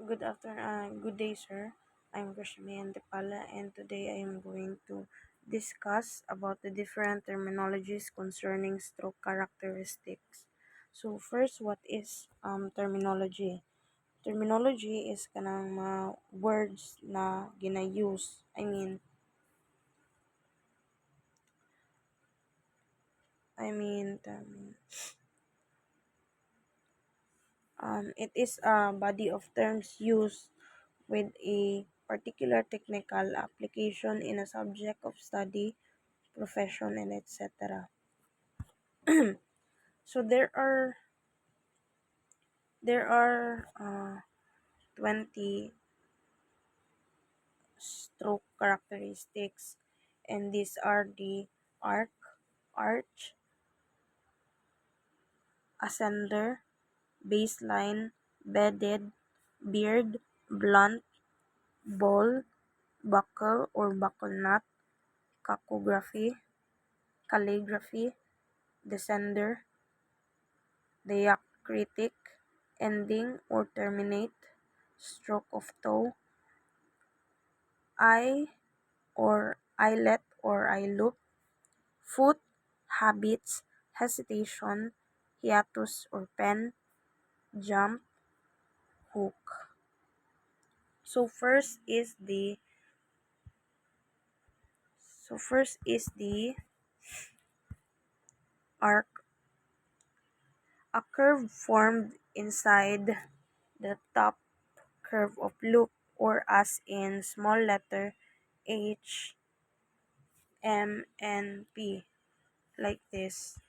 Good day, sir. I'm Krishmian Depala, and today I am going to discuss about the different terminologies concerning stroke characteristics. So first, what is terminology? Terminology is kanang mga words na gina-use. It is a body of terms used with a particular technical application in a subject of study, profession, and etc. So there are 20 stroke characteristics, and these are the arc, arch, ascender, baseline, bedded, beard, blunt, ball, buckle or buckle knot, cacography, calligraphy, descender, diacritic, ending or terminate, stroke of toe, eye or eyelet or eye loop, foot, habits, hesitation, hiatus or pen, jump, hook. So first is the arc, a curve formed inside the top curve of loop, or as in small letter H, M, and P, like this.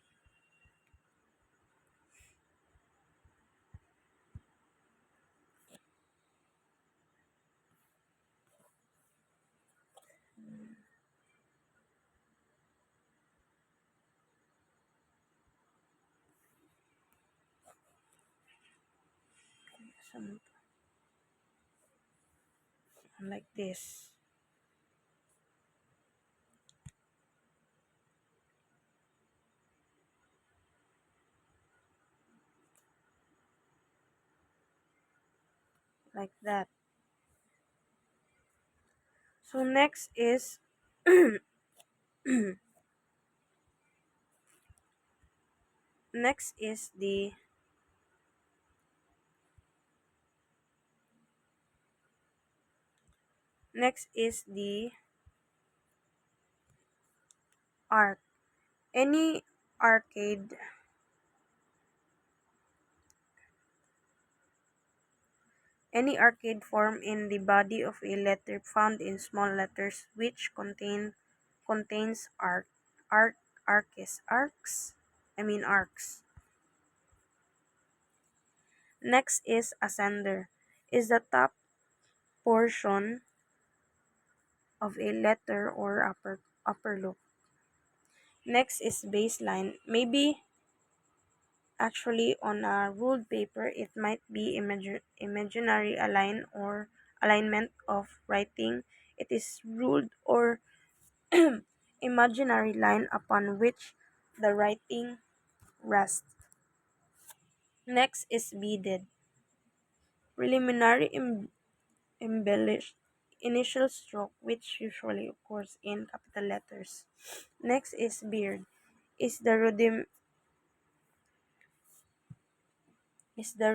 Some, like this. Like that. So next is the arc. Any arcade any arcade form in the body of a letter found in small letters which contains arcs. Next is ascender, is the top portion of a letter or upper loop. Next is baseline. Maybe actually on a ruled paper it might be imaginary alignment of writing. It is ruled or imaginary line upon which the writing rests. Next is beaded. Preliminary embellished initial stroke which usually occurs in capital letters. Next is beard. Is the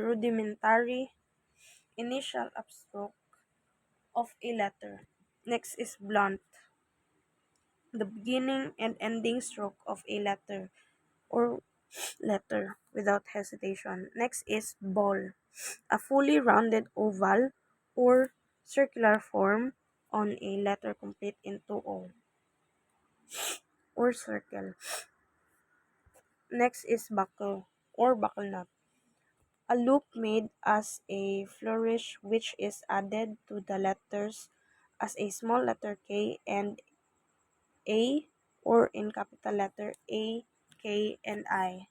rudimentary initial upstroke of a letter. Next is blunt. The beginning and ending stroke of a letter or letter without hesitation. Next is ball. A fully rounded oval or circular form on a letter complete into O or circle. Next is buckle or buckle knot. A loop made as a flourish which is added to the letters as a small letter K and A, or in capital letter A, K, and I.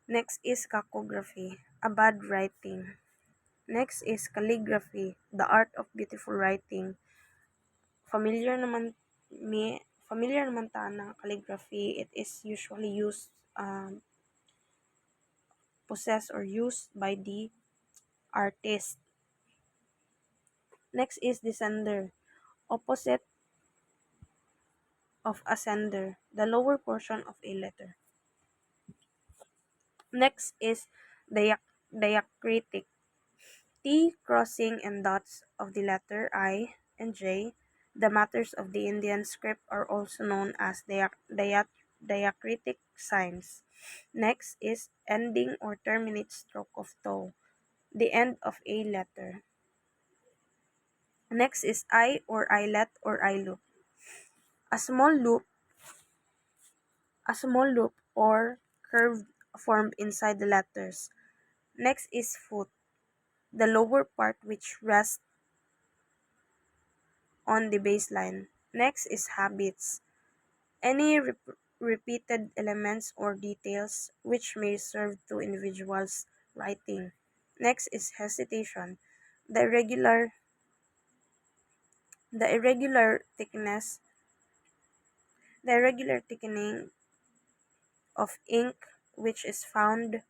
Next is cacography, a bad writing. Next is calligraphy, the art of beautiful writing. Familiar naman familiar naman ta na calligraphy, it is usually used possessed or used by the artist. Next is descender, opposite of ascender, the lower portion of a letter. Next is diacritic, T crossing and dots of the letter I and J. The matters of the Indian script are also known as diacritic signs. Next is ending or terminate stroke of toe, the end of a letter. Next is I or eyelet or eye loop, a small loop, or curve formed inside the letters. Next is foot, the lower part which rests on the baseline. Next is habits, any repeated elements or details which may serve to individuals' writing. Next is hesitation, the irregular the irregular thickness the irregular thickening of ink which is found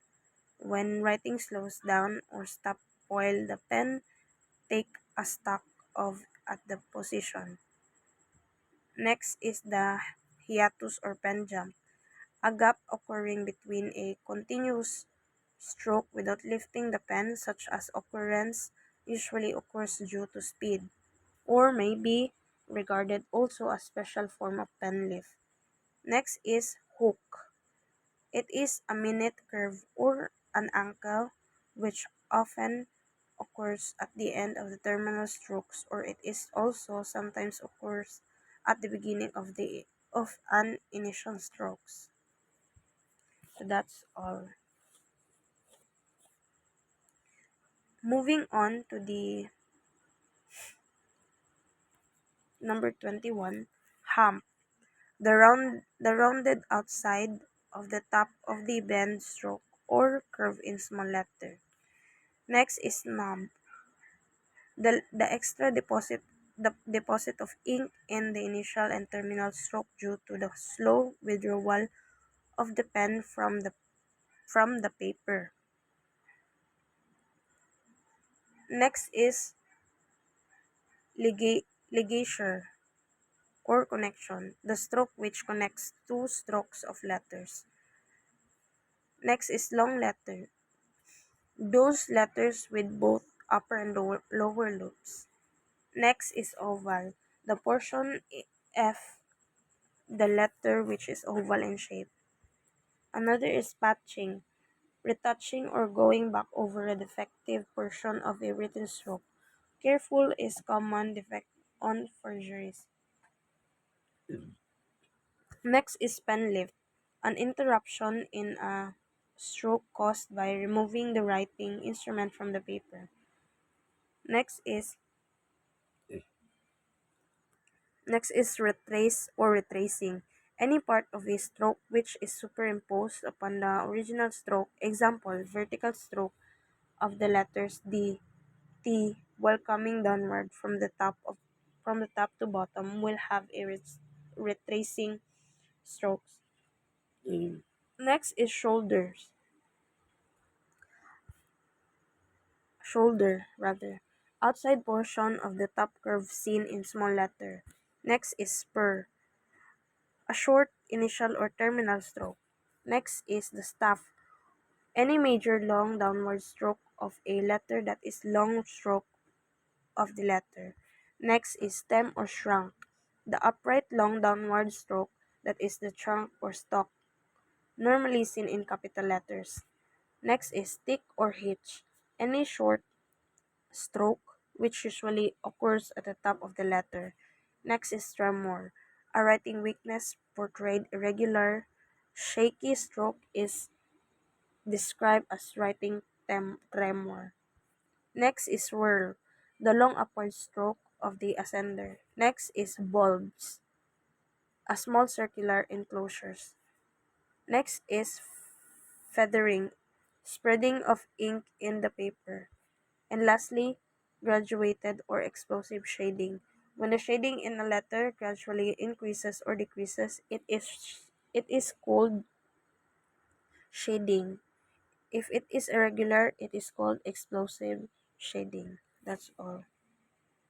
when writing slows down or stop while the pen take a stock of at the position. Next is the hiatus or pen jump, a gap occurring between a continuous stroke without lifting the pen, such as occurrence usually occurs due to speed, or may be regarded also as special form of pen lift. Next is hook. It is a minute curve or an ankle which often occurs at the end of the terminal strokes, or it is also sometimes occurs at the beginning of an initial strokes. So that's all. Moving on to the number 21, hump, the rounded outside of the top of the bend stroke or curve in small letter. Next is knob, the extra deposit of ink in the initial and terminal stroke due to the slow withdrawal of the pen from the paper. Next is ligature or connection, the stroke which connects two strokes of letters. Next is long letter, those letters with both upper and lower loops. Next is oval, the portion F, the letter which is oval in shape. Another is patching, retouching or going back over a defective portion of a written stroke. Careful is common defect on forgeries. Next is pen lift, an interruption in a stroke caused by removing the writing instrument from the paper. Next is retrace or retracing, any part of a stroke which is superimposed upon the original stroke. Example, vertical stroke of the letters D, T, while coming downward from the top to bottom will have a retracing strokes. Next is shoulder rather, outside portion of the top curve seen in small letter. Next is spur, a short initial or terminal stroke. Next is the staff, any major long downward stroke of a letter that is long stroke of the letter. Next is stem or shrunk, the upright long downward stroke that is the trunk or stalk, normally seen in capital letters. Next is stick or hitch, any short stroke which usually occurs at the top of the letter. Next is tremor, a writing weakness portrayed irregular. Shaky stroke is described as writing tremor. Next is swirl, the long upward stroke of the ascender. Next is bulbs, a small circular enclosures. Next is feathering, spreading of ink in the paper. And lastly, graduated or explosive shading. When the shading in a letter gradually increases or decreases, it is called shading. If it is irregular, it is called explosive shading. That's all.